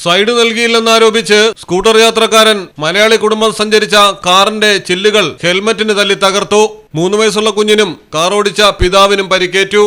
Side നൽകിയില്ലെന്നാരോപിച്ച് scooter യാത്രക്കാരൻ മലയാളി കുടുംബം സഞ്ചരിച്ച കാറിന്റെ ചില്ലുകൾ ഹെൽമറ്റിന് തല്ലി തകർത്തു. 3 വയസ്സുള്ള കുഞ്ഞിനും കാർ ഓടിച്ച പിതാവിനും പരിക്കേറ്റു.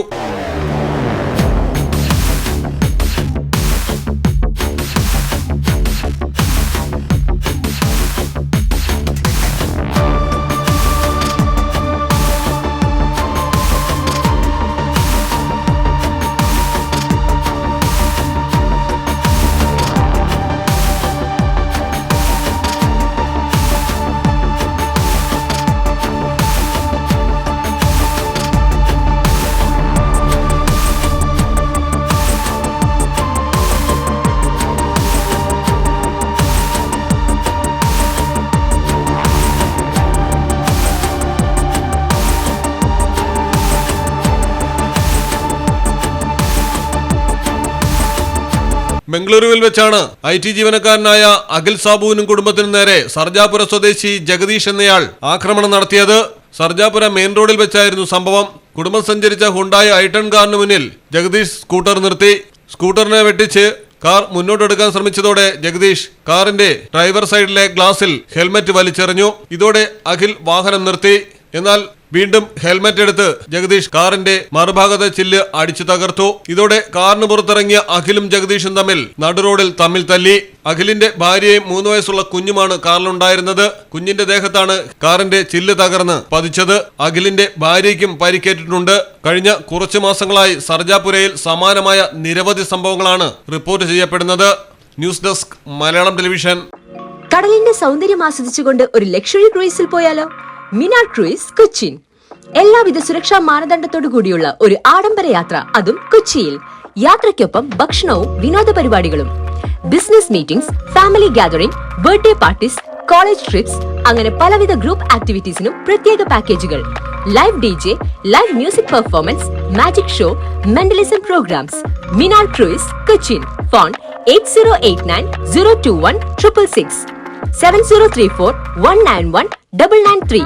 ബംഗളൂരുവിൽ വെച്ചാണ് IT ജീവനക്കാരനായ അഖിൽ സാബുവിനും കുടുംബത്തിനും നേരെ സർജാപുര സ്വദേശി ജഗദീഷ് എന്നയാൾ ആക്രമണം നടത്തിയത്. സർജാപുര മെയിൻ റോഡിൽ വെച്ചായിരുന്നു സംഭവം. കുടുംബം സഞ്ചരിച്ച ഹുണ്ടായി i10 കാറിന് മുന്നിൽ ജഗദീഷ് സ്കൂട്ടർ നിർത്തി. സ്കൂട്ടറിനെ വെട്ടിച്ച് കാർ മുന്നോട്ടെടുക്കാൻ ശ്രമിച്ചതോടെ ജഗദീഷ് കാറിന്റെ ഡ്രൈവർ സൈഡിലെ ഗ്ലാസിൽ ഹെൽമറ്റ് വലിച്ചെറിഞ്ഞു. ഇതോടെ അഖിൽ വാഹനം നിർത്തി. എന്നാൽ വീണ്ടും ഹെൽമറ്റ് എടുത്ത് ജഗദീഷ് കാറിന്റെ മറുഭാഗത്തെ ചില്ല് അടിച്ചു തകർത്തു. ഇതോടെ കാറിന് പുറത്തിറങ്ങിയ അഖിലും ജഗദീഷും തമ്മിൽ നടുറോഡിൽ തമ്മിൽ തല്ലി. അഖിലിന്റെ ഭാര്യയും 3 വയസ്സുള്ള കുഞ്ഞുമാണ് കാറിലുണ്ടായിരുന്നത്. കുഞ്ഞിന്റെ ദേഹത്താണ് കാറിന്റെ ചില്ല് തകർന്ന് പതിച്ചത്. അഖിലിന്റെ ഭാര്യയ്ക്കും പരിക്കേറ്റിട്ടുണ്ട്. കഴിഞ്ഞ കുറച്ചു മാസങ്ങളായി സർജാപുരയിൽ സമാനമായ നിരവധി സംഭവങ്ങളാണ് റിപ്പോർട്ട് ചെയ്യപ്പെടുന്നത്. News desk Malayalam television. കടലിന്റെ സൗന്ദര്യം ആസ്വദിച്ചുകൊണ്ട് ഒരു ലക്ഷറി ക്രൂയിസിൽ പോയാലോ? മിനാർ ക്രൂയിസ് കൊച്ചിൻ. എല്ലാവിധ സുരക്ഷാ മാനദണ്ഡത്തോടു കൂടിയുള്ള ഒരു ആഡംബര യാത്ര, അതും കൊച്ചിയിൽ. യാത്രയ്ക്കൊപ്പം ഭക്ഷണവും വിനോദ പരിപാടികളും, business meetings, family gathering, birthday parties, college trips, അങ്ങനെ പലവിധ ഗ്രൂപ്പ് ആക്ടിവിറ്റീസിനും പ്രത്യേക പാക്കേജുകൾ. Live DJ, live music performance, magic show, mentalism programs. Minar cruise Cochin. Phone 8089 021 666 7034 191 993.